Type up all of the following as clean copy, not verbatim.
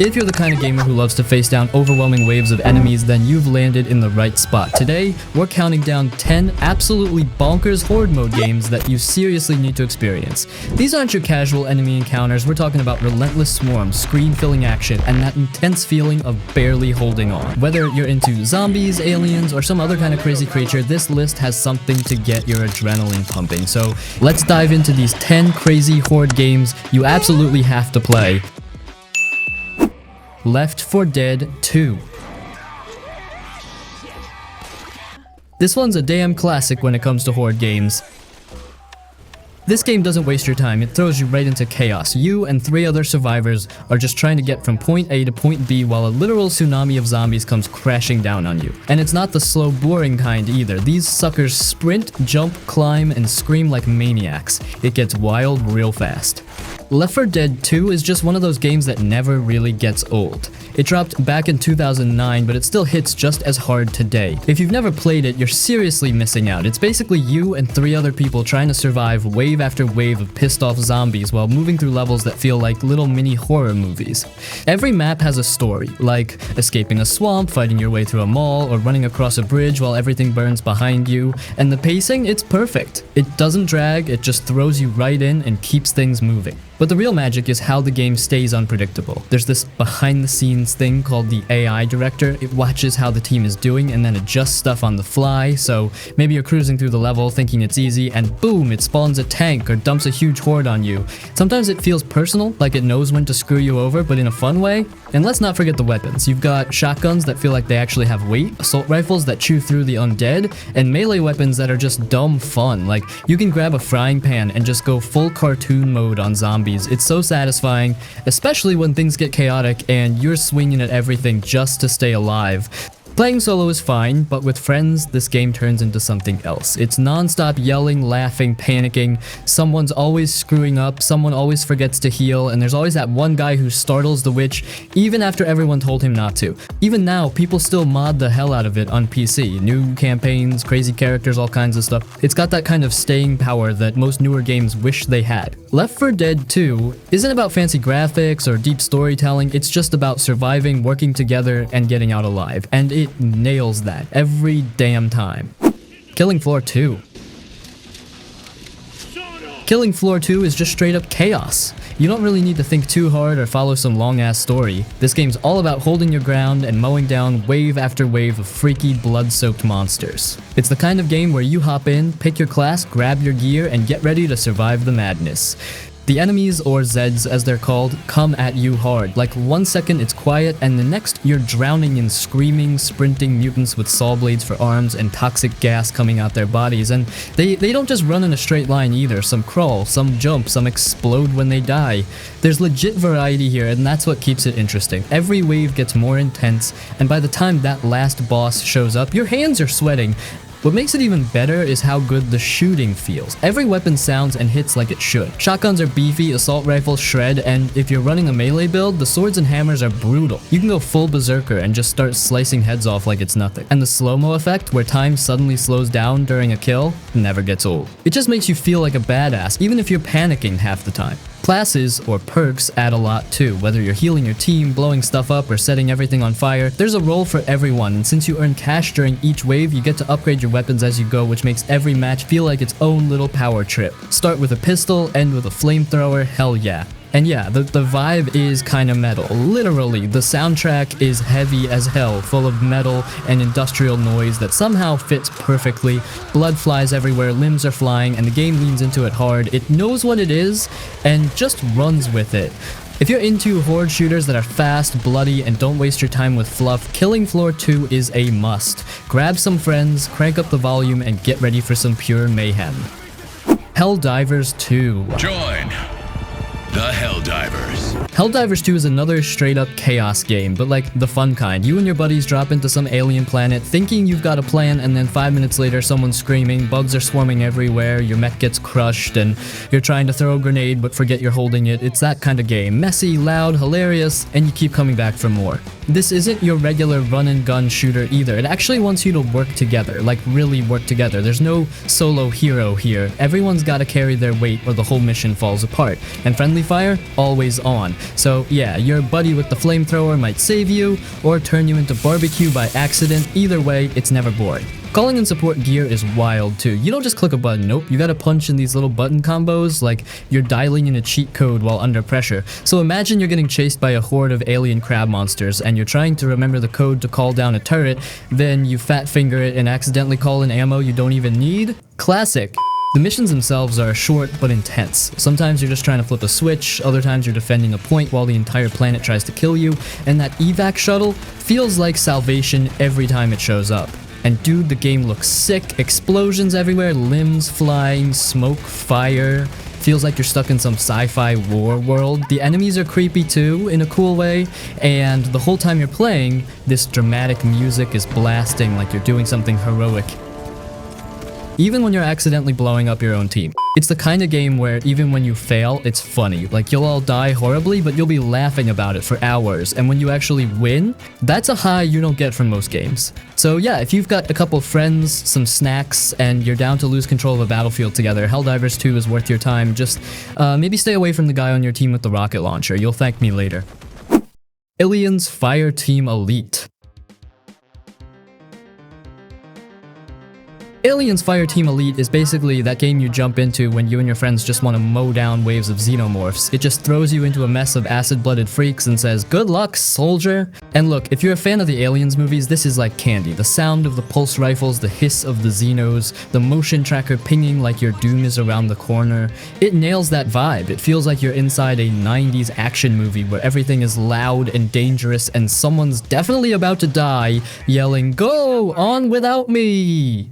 If you're the kind of gamer who loves to face down overwhelming waves of enemies, then you've landed in the right spot. Today, we're counting down 10 absolutely bonkers horde mode games that you seriously need to experience. These aren't your casual enemy encounters, we're talking about relentless swarms, screen-filling action, and that intense feeling of barely holding on. Whether you're into zombies, aliens, or some other kind of crazy creature, this list has something to get your adrenaline pumping. So let's dive into these 10 crazy horde games you absolutely have to play. Left 4 Dead 2. This one's a damn classic when it comes to horde games. This game doesn't waste your time, it throws you right into chaos. You and 3 other survivors are just trying to get from point A to point B while a literal tsunami of zombies comes crashing down on you. And it's not the slow, boring kind either. These suckers sprint, jump, climb, and scream like maniacs. It gets wild real fast. Left 4 Dead 2 is just one of those games that never really gets old. It dropped back in 2009, but it still hits just as hard today. If you've never played it, you're seriously missing out. It's basically you and 3 other people trying to survive wave after wave of pissed off zombies while moving through levels that feel like little mini horror movies. Every map has a story, like escaping a swamp, fighting your way through a mall, or running across a bridge while everything burns behind you. And the pacing, it's perfect. It doesn't drag, it just throws you right in and keeps things moving. But the real magic is how the game stays unpredictable. There's this behind-the-scenes thing called the AI director. It watches how the team is doing and then adjusts stuff on the fly, so maybe you're cruising through the level thinking it's easy and boom, it spawns a tank or dumps a huge horde on you. Sometimes it feels personal, like it knows when to screw you over, but in a fun way. And let's not forget the weapons. You've got shotguns that feel like they actually have weight, assault rifles that chew through the undead, and melee weapons that are just dumb fun. Like, you can grab a frying pan and just go full cartoon mode on zombies. It's so satisfying, especially when things get chaotic and you're swinging at everything just to stay alive. Playing solo is fine, but with friends, this game turns into something else. It's non-stop yelling, laughing, panicking, someone's always screwing up, someone always forgets to heal, and there's always that one guy who startles the witch even after everyone told him not to. Even now, people still mod the hell out of it on PC. New campaigns, crazy characters, all kinds of stuff. It's got that kind of staying power that most newer games wish they had. Left 4 Dead 2 isn't about fancy graphics or deep storytelling, it's just about surviving, working together, and getting out alive. And it nails that every damn time. Killing Floor 2. Killing Floor 2 is just straight up chaos. You don't really need to think too hard or follow some long-ass story. This game's all about holding your ground and mowing down wave after wave of freaky, blood-soaked monsters. It's the kind of game where you hop in, pick your class, grab your gear, and get ready to survive the madness. The enemies, or Zeds as they're called, come at you hard. Like 1 second it's quiet and the next you're drowning in screaming, sprinting mutants with saw blades for arms and toxic gas coming out their bodies. And they don't just run in a straight line either. Some crawl, some jump, some explode when they die. There's legit variety here and that's what keeps it interesting. Every wave gets more intense and by the time that last boss shows up, your hands are sweating. What makes it even better is how good the shooting feels. Every weapon sounds and hits like it should. Shotguns are beefy, assault rifles shred, and if you're running a melee build, the swords and hammers are brutal. You can go full berserker and just start slicing heads off like it's nothing. And the slow-mo effect, where time suddenly slows down during a kill, never gets old. It just makes you feel like a badass, even if you're panicking half the time. Classes, or perks, add a lot too. Whether you're healing your team, blowing stuff up, or setting everything on fire, there's a role for everyone, and since you earn cash during each wave, you get to upgrade your weapons as you go, which makes every match feel like its own little power trip. Start with a pistol, end with a flamethrower, hell yeah. And yeah, the vibe is kinda metal. Literally, the soundtrack is heavy as hell, full of metal and industrial noise that somehow fits perfectly. Blood flies everywhere, limbs are flying, and the game leans into it hard. It knows what it is, and just runs with it. If you're into horde shooters that are fast, bloody, and don't waste your time with fluff, Killing Floor 2 is a must. Grab some friends, crank up the volume, and get ready for some pure mayhem. Helldivers 2. Join the Helldivers. Helldivers 2 is another straight-up chaos game, but like the fun kind. You and your buddies drop into some alien planet thinking you've got a plan, and then 5 minutes later someone's screaming, bugs are swarming everywhere, your mech gets crushed, and you're trying to throw a grenade but forget you're holding it. It's that kind of game. Messy, loud, hilarious, and you keep coming back for more. This isn't your regular run-and-gun shooter either. It actually wants you to work together, like really work together. There's no solo hero here. Everyone's gotta carry their weight or the whole mission falls apart. And friendly fire? Always on. So yeah, your buddy with the flamethrower might save you, or turn you into barbecue by accident. Either way, it's never boring. Calling in support gear is wild too. You don't just click a button, nope, you gotta punch in these little button combos like you're dialing in a cheat code while under pressure. So imagine you're getting chased by a horde of alien crab monsters and you're trying to remember the code to call down a turret, then you fat finger it and accidentally call in ammo you don't even need? Classic. The missions themselves are short but intense. Sometimes you're just trying to flip a switch, other times you're defending a point while the entire planet tries to kill you, and that evac shuttle feels like salvation every time it shows up. And dude, the game looks sick. Explosions everywhere, limbs flying, smoke, fire. Feels like you're stuck in some sci-fi war world. The enemies are creepy too, in a cool way, and the whole time you're playing, this dramatic music is blasting like you're doing something heroic. Even when you're accidentally blowing up your own team. It's the kind of game where even when you fail, it's funny. Like, you'll all die horribly, but you'll be laughing about it for hours, and when you actually win, that's a high you don't get from most games. So yeah, if you've got a couple friends, some snacks, and you're down to lose control of a battlefield together, Helldivers 2 is worth your time. Just maybe stay away from the guy on your team with the rocket launcher. You'll thank me later. Aliens Fireteam Elite. Aliens Fireteam Elite is basically that game you jump into when you and your friends just want to mow down waves of xenomorphs. It just throws you into a mess of acid-blooded freaks and says, "Good luck, soldier." And look, if you're a fan of the Aliens movies, this is like candy. The sound of the pulse rifles, the hiss of the Xenos, the motion tracker pinging like your doom is around the corner. It nails that vibe. It feels like you're inside a 90s action movie where everything is loud and dangerous and someone's definitely about to die, yelling, "Go on without me!"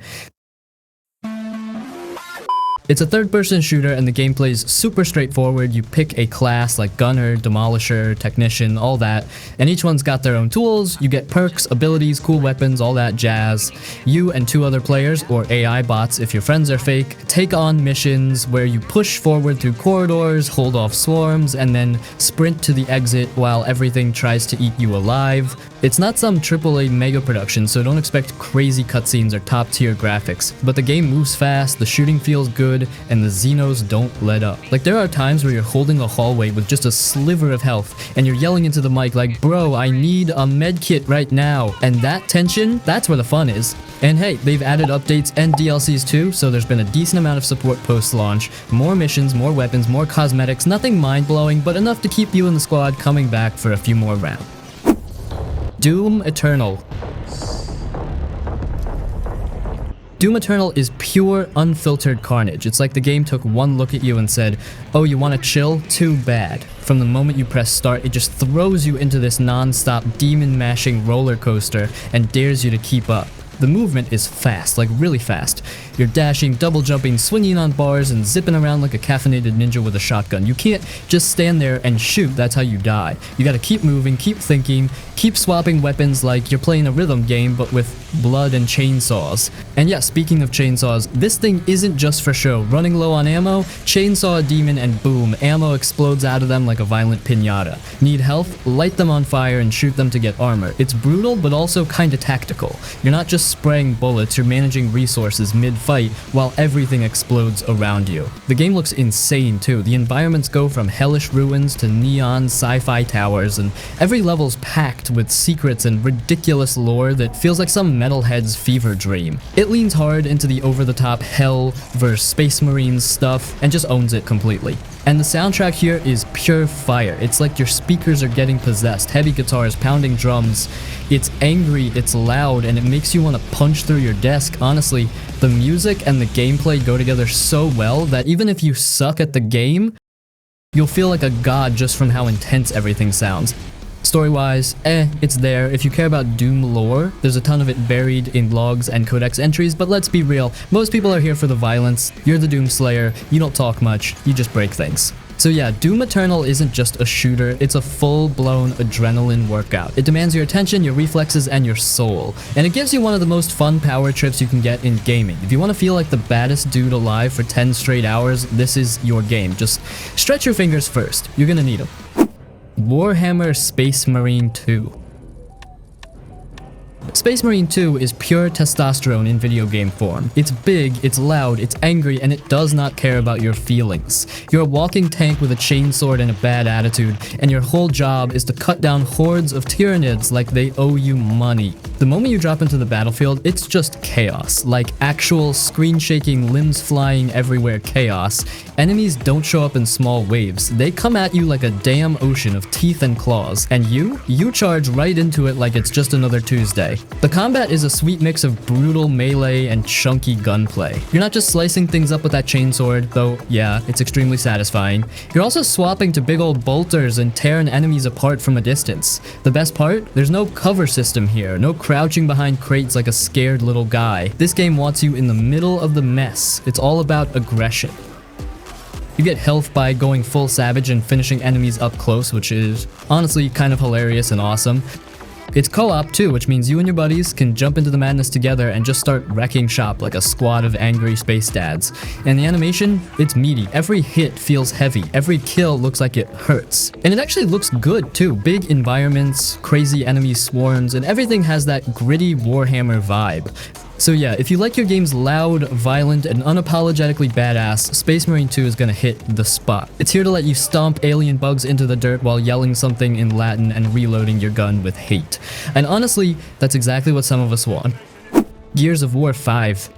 It's a third-person shooter and the gameplay is super straightforward. You pick a class like Gunner, Demolisher, Technician, all that, and each one's got their own tools. You get perks, abilities, cool weapons, all that jazz. You and 2 other players, or AI bots if your friends are fake, take on missions where you push forward through corridors, hold off swarms, and then sprint to the exit while everything tries to eat you alive. It's not some AAA mega production, so don't expect crazy cutscenes or top-tier graphics, but the game moves fast, the shooting feels good, and the Xenos don't let up. Like, there are times where you're holding a hallway with just a sliver of health, and you're yelling into the mic like, "Bro, I need a medkit right now." And that tension, that's where the fun is. And hey, they've added updates and DLCs too, so there's been a decent amount of support post-launch. More missions, more weapons, more cosmetics, nothing mind-blowing, but enough to keep you and the squad coming back for a few more rounds. Doom Eternal. Doom Eternal is pure, unfiltered carnage. It's like the game took one look at you and said, "Oh, you want to chill? Too bad." From the moment you press start, it just throws you into this non-stop demon-mashing roller coaster and dares you to keep up. The movement is fast, like really fast. You're dashing, double jumping, swinging on bars, and zipping around like a caffeinated ninja with a shotgun. You can't just stand there and shoot, that's how you die. You gotta keep moving, keep thinking, keep swapping weapons like you're playing a rhythm game, but with blood and chainsaws. And yeah, speaking of chainsaws, this thing isn't just for show. Running low on ammo, chainsaw a demon and boom, ammo explodes out of them like a violent piñata. Need health? Light them on fire and shoot them to get armor. It's brutal, but also kinda tactical. You're not just spraying bullets, you're managing resources mid-fight while everything explodes around you. The game looks insane too. The environments go from hellish ruins to neon sci-fi towers, and every level's packed with secrets and ridiculous lore that feels like some metalhead's fever dream. It leans hard into the over-the-top hell versus SpaceMarine stuff and just owns it completely. And the soundtrack here is pure fire. It's like your speakers are getting possessed, heavy guitars, pounding drums. It's angry, it's loud, and it makes you want to punch through your desk. Honestly, the music and the gameplay go together so well that even if you suck at the game, you'll feel like a god just from how intense everything sounds. Story-wise, it's there. If you care about Doom lore, there's a ton of it buried in logs and codex entries, but let's be real, most people are here for the violence. You're the Doom Slayer, you don't talk much, you just break things. So yeah, Doom Eternal isn't just a shooter, it's a full-blown adrenaline workout. It demands your attention, your reflexes, and your soul. And it gives you one of the most fun power trips you can get in gaming. If you want to feel like the baddest dude alive for 10 straight hours, this is your game. Just stretch your fingers first, you're gonna need them. Warhammer SpaceMarine 2. SpaceMarine 2 is pure testosterone in video game form. It's big, it's loud, it's angry, and it does not care about your feelings. You're a walking tank with a chainsword and a bad attitude, and your whole job is to cut down hordes of Tyranids like they owe you money. The moment you drop into the battlefield, it's just chaos, like actual screen-shaking, limbs-flying everywhere chaos. Enemies don't show up in small waves. They come at you like a damn ocean of teeth and claws, and you charge right into it like it's just another Tuesday. The combat is a sweet mix of brutal melee and chunky gunplay. You're not just slicing things up with that chainsword, though yeah, it's extremely satisfying. You're also swapping to big old bolters and tearing enemies apart from a distance. The best part? There's no cover system here, no crouching behind crates like a scared little guy. This game wants you in the middle of the mess. It's all about aggression. You get health by going full savage and finishing enemies up close, which is honestly kind of hilarious and awesome. It's co-op too, which means you and your buddies can jump into the madness together and just start wrecking shop like a squad of angry space dads. And the animation, it's meaty. Every hit feels heavy. Every kill looks like it hurts. And it actually looks good too. Big environments, crazy enemy swarms, and everything has that gritty Warhammer vibe. So yeah, if you like your games loud, violent, and unapologetically badass, SpaceMarine 2 is gonna hit the spot. It's here to let you stomp alien bugs into the dirt while yelling something in Latin and reloading your gun with hate. And honestly, that's exactly what some of us want. Gears of War 5.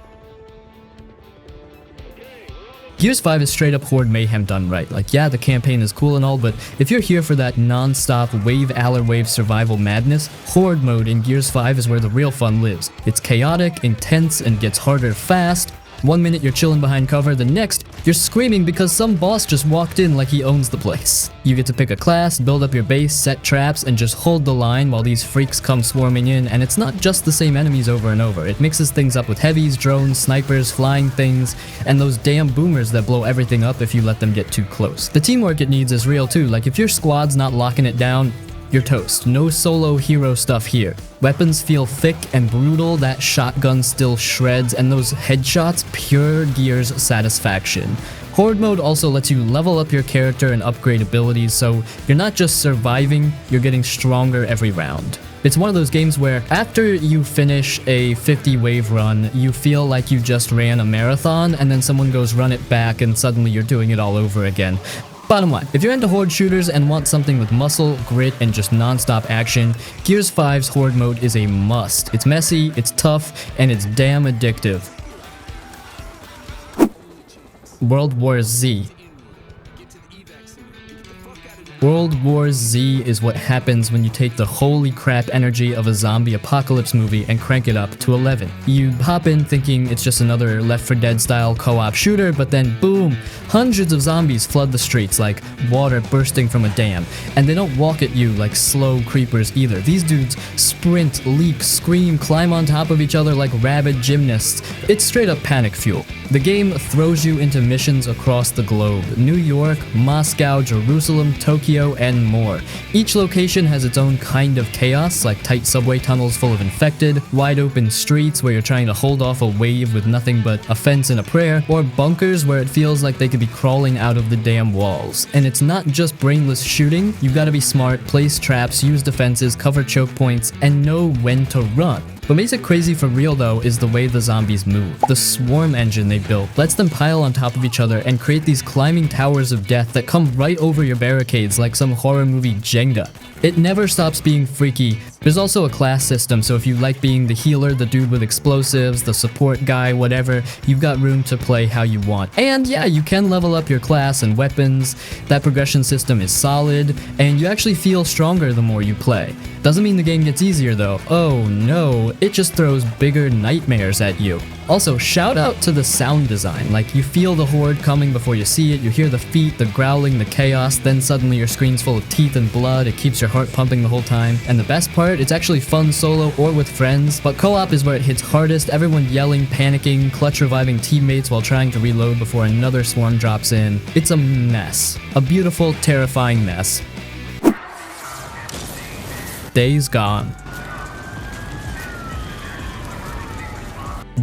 Gears 5 is straight up horde mayhem done right. Like, yeah, the campaign is cool and all, but if you're here for that non-stop wave survival madness, horde mode in Gears 5 is where the real fun lives. It's chaotic, intense, and gets harder fast. One minute you're chilling behind cover, the next you're screaming because some boss just walked in like he owns the place. You get to pick a class, build up your base, set traps, and just hold the line while these freaks come swarming in, and it's not just the same enemies over and over. It mixes things up with heavies, drones, snipers, flying things, and those damn boomers that blow everything up if you let them get too close. The teamwork it needs is real too. Like, if your squad's not locking it down, you're toast. No solo hero stuff here. Weapons feel thick and brutal, that shotgun still shreds, and those headshots, pure Gears satisfaction. Horde mode also lets you level up your character and upgrade abilities, so you're not just surviving, you're getting stronger every round. It's one of those games where after you finish a 50 wave run, you feel like you just ran a marathon, and then someone goes run it back and suddenly you're doing it all over again. Bottom line, if you're into horde shooters and want something with muscle, grit, and just non-stop action, Gears 5's horde mode is a must. It's messy, it's tough, and it's damn addictive. World War Z. World War Z is what happens when you take the holy crap energy of a zombie apocalypse movie and crank it up to 11. You hop in thinking it's just another Left 4 Dead style co-op shooter, but then boom, hundreds of zombies flood the streets like water bursting from a dam. And they don't walk at you like slow creepers either. These dudes sprint, leap, scream, climb on top of each other like rabid gymnasts. It's straight up panic fuel. The game throws you into missions across the globe. New York, Moscow, Jerusalem, Tokyo, and more. Each location has its own kind of chaos, like tight subway tunnels full of infected, wide open streets where you're trying to hold off a wave with nothing but a fence and a prayer, or bunkers where it feels like they could be crawling out of the damn walls. And it's not just brainless shooting, you've got to be smart, place traps, use defenses, cover choke points, and know when to run. What makes it crazy for real though is the way the zombies move. The swarm engine they built lets them pile on top of each other and create these climbing towers of death that come right over your barricades like some horror movie Jenga. It never stops being freaky. There's also a class system, so if you like being the healer, the dude with explosives, the support guy, whatever, you've got room to play how you want. And yeah, you can level up your class and weapons. That progression system is solid, and you actually feel stronger the more you play. Doesn't mean the game gets easier though. Oh no, it just throws bigger nightmares at you. Also, shout out to the sound design. Like, you feel the horde coming before you see it, you hear the feet, the growling, the chaos, then suddenly your screen's full of teeth and blood, it keeps your heart pumping the whole time. And the best part, it's actually fun solo or with friends, but co-op is where it hits hardest, everyone yelling, panicking, clutch reviving teammates while trying to reload before another swarm drops in. It's a mess. A beautiful, terrifying mess. Days Gone.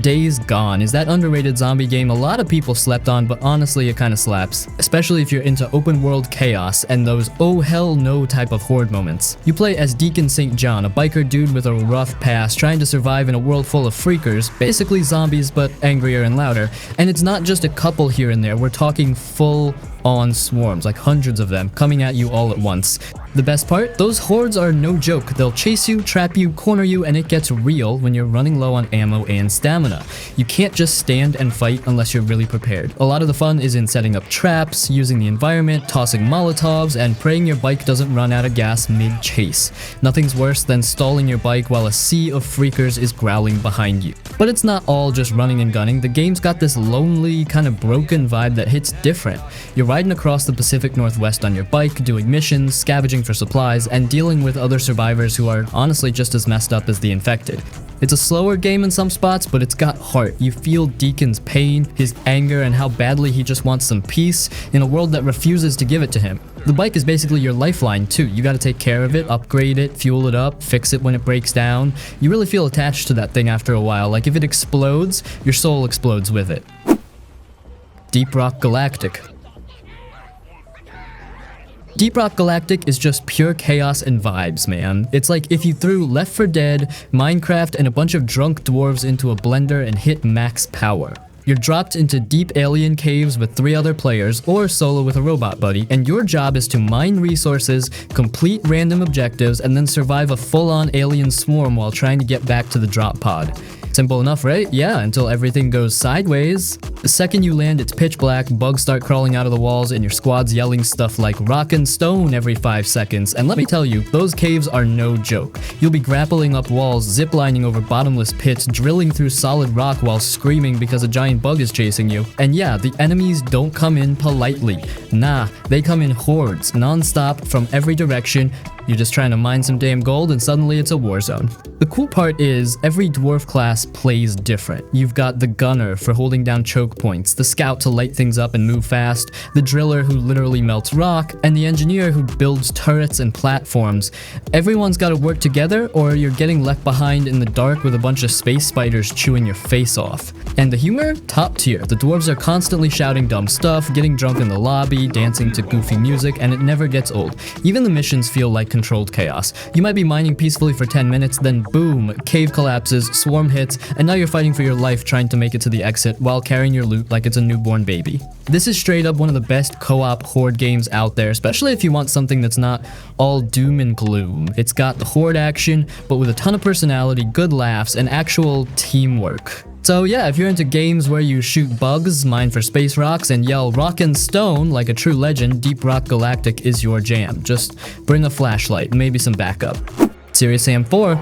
Days Gone is that underrated zombie game a lot of people slept on, but honestly it kinda slaps. Especially if you're into open world chaos and those oh hell no type of horde moments. You play as Deacon St. John, a biker dude with a rough past trying to survive in a world full of freakers, basically zombies but angrier and louder. And it's not just a couple here and there, we're talking full on swarms, like hundreds of them, coming at you all at once. The best part? Those hordes are no joke. They'll chase you, trap you, corner you, and it gets real when you're running low on ammo and stamina. You can't just stand and fight unless you're really prepared. A lot of the fun is in setting up traps, using the environment, tossing Molotovs, and praying your bike doesn't run out of gas mid-chase. Nothing's worse than stalling your bike while a sea of freakers is growling behind you. But it's not all just running and gunning. The game's got this lonely, kind of broken vibe that hits different. You're riding across the Pacific Northwest on your bike, doing missions, scavenging for supplies, and dealing with other survivors who are honestly just as messed up as the infected. It's a slower game in some spots, but it's got heart. You feel Deacon's pain, his anger, and how badly he just wants some peace in a world that refuses to give it to him. The bike is basically your lifeline too. You gotta take care of it, upgrade it, fuel it up, fix it when it breaks down. You really feel attached to that thing after a while. Like if it explodes, your soul explodes with it. Deep Rock Galactic. Deep Rock Galactic is just pure chaos and vibes, man. It's like if you threw Left 4 Dead, Minecraft, and a bunch of drunk dwarves into a blender and hit max power. You're dropped into deep alien caves with 3 other players, or solo with a robot buddy, and your job is to mine resources, complete random objectives, and then survive a full-on alien swarm while trying to get back to the drop pod. Simple enough, right? Yeah, until everything goes sideways. The second you land, it's pitch black, bugs start crawling out of the walls, and your squad's yelling stuff like rock and stone every 5 seconds. And let me tell you, those caves are no joke. You'll be grappling up walls, ziplining over bottomless pits, drilling through solid rock while screaming because a giant bug is chasing you. And yeah, the enemies don't come in politely. Nah, they come in hordes, non-stop, from every direction. You're just trying to mine some damn gold and suddenly it's a war zone. The cool part is, every dwarf class plays different. You've got the gunner for holding down choke points, the scout to light things up and move fast, the driller who literally melts rock, and the engineer who builds turrets and platforms. Everyone's gotta work together or you're getting left behind in the dark with a bunch of space spiders chewing your face off. And the humor? Top tier. The dwarves are constantly shouting dumb stuff, getting drunk in the lobby, dancing to goofy music, and it never gets old. Even the missions feel like controlled chaos. You might be mining peacefully for 10 minutes, then boom, cave collapses, swarm hits, and now you're fighting for your life trying to make it to the exit while carrying your loot like it's a newborn baby. This is straight up one of the best co-op horde games out there, especially if you want something that's not all doom and gloom. It's got the horde action, but with a ton of personality, good laughs, and actual teamwork. So yeah, if you're into games where you shoot bugs, mine for space rocks, and yell rock and stone like a true legend, Deep Rock Galactic is your jam. Just bring a flashlight, maybe some backup. Serious Sam 4.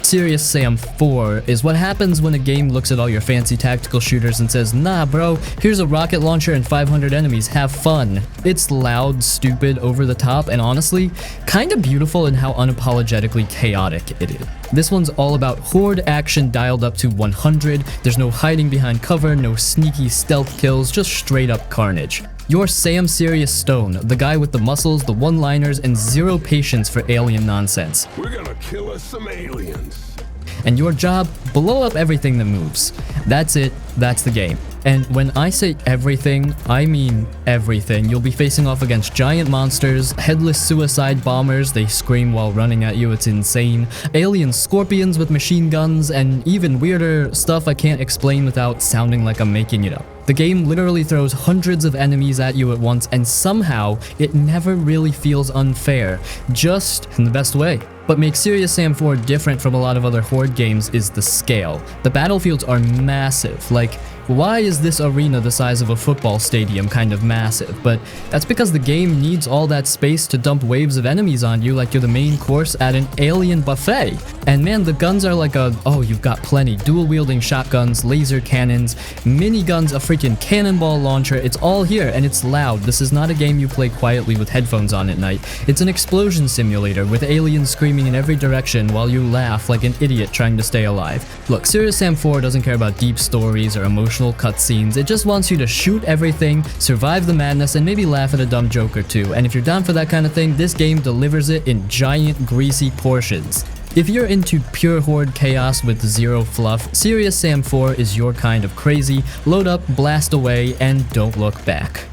Serious Sam 4 is what happens when a game looks at all your fancy tactical shooters and says, nah bro, here's a rocket launcher and 500 enemies, have fun. It's loud, stupid, over the top, and honestly, kinda beautiful in how unapologetically chaotic it is. This one's all about horde action dialed up to 100, there's no hiding behind cover, no sneaky stealth kills, just straight up carnage. You're Sam Serious Stone, the guy with the muscles, the one-liners, and zero patience for alien nonsense. We're gonna kill us some aliens. And your job, blow up everything that moves. That's it, that's the game. And when I say everything, I mean everything. You'll be facing off against giant monsters, headless suicide bombers, they scream while running at you, it's insane, alien scorpions with machine guns, and even weirder stuff I can't explain without sounding like I'm making it up. The game literally throws hundreds of enemies at you at once, and somehow it never really feels unfair, just in the best way. What makes Serious Sam 4 different from a lot of other horde games is the scale. The battlefields are massive, like, why is this arena the size of a football stadium kind of massive? But that's because the game needs all that space to dump waves of enemies on you like you're the main course at an alien buffet. And man, the guns are like you've got plenty. Dual wielding shotguns, laser cannons, miniguns a freaking freaking cannonball launcher. It's all here, and it's loud. This is not a game you play quietly with headphones on at night. It's an explosion simulator with aliens screaming in every direction while you laugh like an idiot trying to stay alive. Look, Serious Sam 4 doesn't care about deep stories or emotional cutscenes. It just wants you to shoot everything, survive the madness, and maybe laugh at a dumb joke or two. And if you're down for that kind of thing, this game delivers it in giant, greasy portions. If you're into pure horde chaos with zero fluff, Serious Sam 4 is your kind of crazy. Load up, blast away, and don't look back.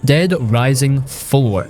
Dead Rising 4.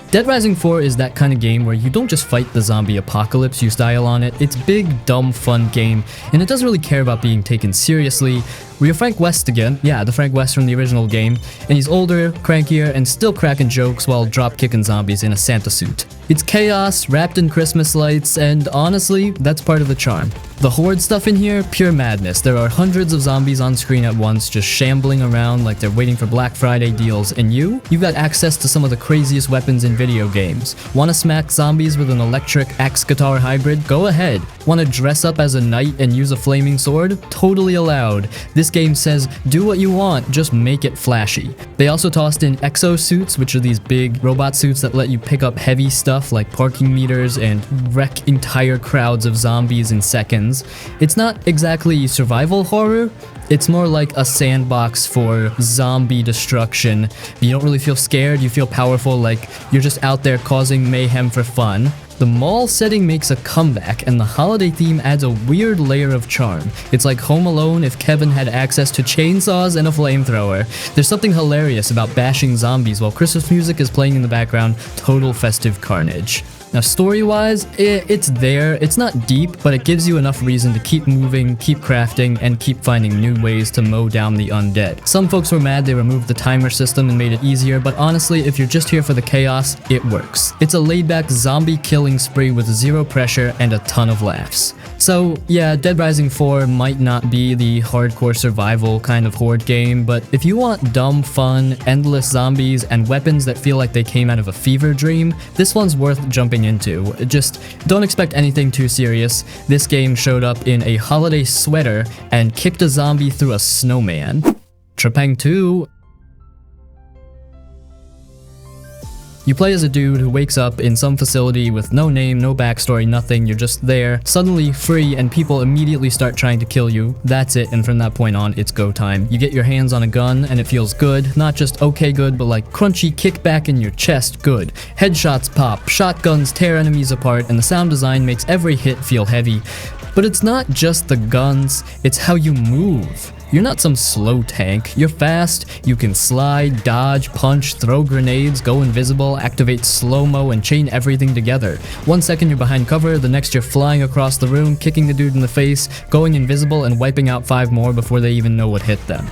Dead Rising 4 is that kind of game where you don't just fight the zombie apocalypse you style on it. It's big, dumb, fun game, and it doesn't really care about being taken seriously. We're Frank West again, yeah, the Frank West from the original game, and he's older, crankier, and still cracking jokes while drop-kicking zombies in a Santa suit. It's chaos, wrapped in Christmas lights, and honestly, that's part of the charm. The horde stuff in here, pure madness. There are hundreds of zombies on screen at once, just shambling around like they're waiting for Black Friday deals, and you've got access to some of the craziest weapons in video games. Wanna smack zombies with an electric axe guitar hybrid? Go ahead. Wanna dress up as a knight and use a flaming sword? Totally allowed. This game says, do what you want, just make it flashy. They also tossed in exosuits, which are these big robot suits that let you pick up heavy stuff like parking meters and wreck entire crowds of zombies in seconds. It's not exactly survival horror, it's more like a sandbox for zombie destruction. You don't really feel scared, you feel powerful, like you're just out there causing mayhem for fun. The mall setting makes a comeback, and the holiday theme adds a weird layer of charm. It's like Home Alone if Kevin had access to chainsaws and a flamethrower. There's something hilarious about bashing zombies while Christmas music is playing in the background, total festive carnage. Now story-wise, it's there. It's not deep, but it gives you enough reason to keep moving, keep crafting, and keep finding new ways to mow down the undead. Some folks were mad they removed the timer system and made it easier, but honestly, if you're just here for the chaos, it works. It's a laid-back zombie killing spree with zero pressure and a ton of laughs. So yeah, Dead Rising 4 might not be the hardcore survival kind of horde game, but if you want dumb fun, endless zombies, and weapons that feel like they came out of a fever dream, this one's worth jumping into. Just don't expect anything too serious. This game showed up in a holiday sweater and kicked a zombie through a snowman. Trepang 2. You play as a dude who wakes up in some facility with no name, no backstory, nothing. You're just there, suddenly free, and people immediately start trying to kill you. That's it, and from that point on, it's go time. You get your hands on a gun, and it feels good. Not just okay good, but like crunchy kickback in your chest good. Headshots pop, shotguns tear enemies apart, and the sound design makes every hit feel heavy. But it's not just the guns, it's how you move. You're not some slow tank, you're fast, you can slide, dodge, punch, throw grenades, go invisible, activate slow-mo, and chain everything together. 1 second you're behind cover, the next you're flying across the room, kicking the dude in the face, going invisible, and wiping out 5 more before they even know what hit them.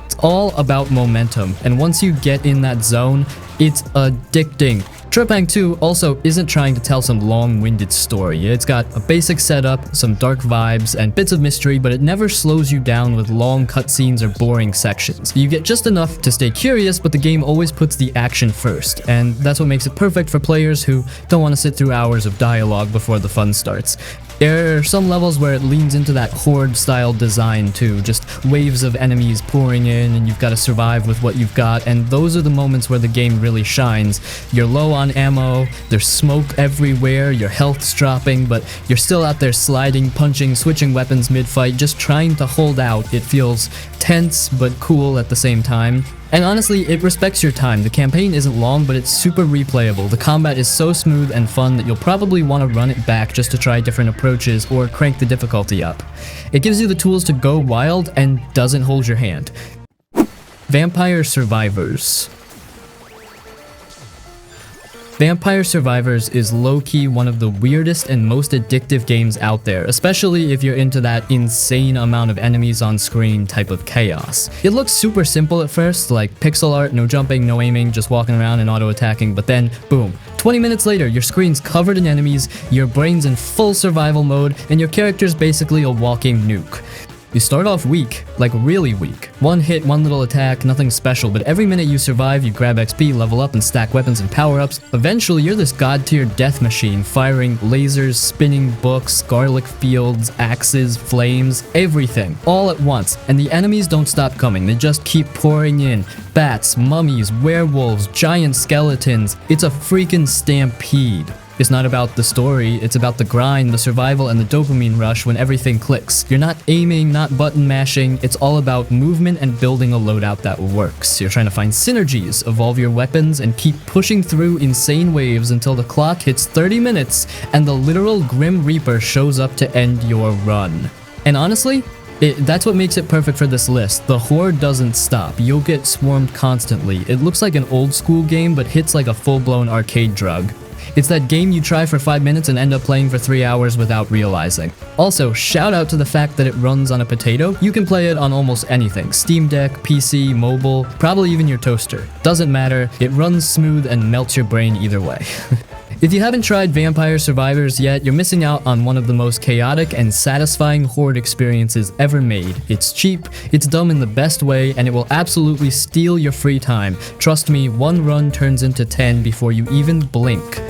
It's all about momentum, and once you get in that zone, it's addicting. Trepang 2 also isn't trying to tell some long-winded story. It's got a basic setup, some dark vibes, and bits of mystery, but it never slows you down with long cutscenes or boring sections. You get just enough to stay curious, but the game always puts the action first, and that's what makes it perfect for players who don't want to sit through hours of dialogue before the fun starts. There are some levels where it leans into that horde-style design too, just waves of enemies pouring in and you've got to survive with what you've got, and those are the moments where the game really shines. You're low on ammo, there's smoke everywhere, your health's dropping, but you're still out there sliding, punching, switching weapons mid-fight, just trying to hold out. It feels tense but cool at the same time. And honestly, it respects your time. The campaign isn't long, but it's super replayable. The combat is so smooth and fun that you'll probably want to run it back just to try different approaches or crank the difficulty up. It gives you the tools to go wild and doesn't hold your hand. Vampire Survivors. Vampire Survivors is low-key one of the weirdest and most addictive games out there, especially if you're into that insane amount of enemies on screen type of chaos. It looks super simple at first, like pixel art, no jumping, no aiming, just walking around and auto-attacking, but then, boom. 20 minutes later, your screen's covered in enemies, your brain's in full survival mode, and your character's basically a walking nuke. You start off weak, like really weak. One hit, one little attack, nothing special, but every minute you survive, you grab XP, level up, and stack weapons and power-ups. Eventually, you're this god-tier death machine, firing lasers, spinning books, garlic fields, axes, flames, everything, all at once. And the enemies don't stop coming, they just keep pouring in. Bats, mummies, werewolves, giant skeletons. It's a freaking stampede. It's not about the story, it's about the grind, the survival, and the dopamine rush when everything clicks. You're not aiming, not button mashing, it's all about movement and building a loadout that works. You're trying to find synergies, evolve your weapons, and keep pushing through insane waves until the clock hits 30 minutes and the literal Grim Reaper shows up to end your run. And honestly, that's what makes it perfect for this list. The horde doesn't stop. You'll get swarmed constantly. It looks like an old school game, but hits like a full-blown arcade drug. It's that game you try for 5 minutes and end up playing for 3 hours without realizing. Also, shout out to the fact that it runs on a potato. You can play it on almost anything. Steam Deck, PC, mobile, probably even your toaster. Doesn't matter, it runs smooth and melts your brain either way. If you haven't tried Vampire Survivors yet, you're missing out on one of the most chaotic and satisfying horde experiences ever made. It's cheap, it's dumb in the best way, and it will absolutely steal your free time. Trust me, one run turns into 10 before you even blink.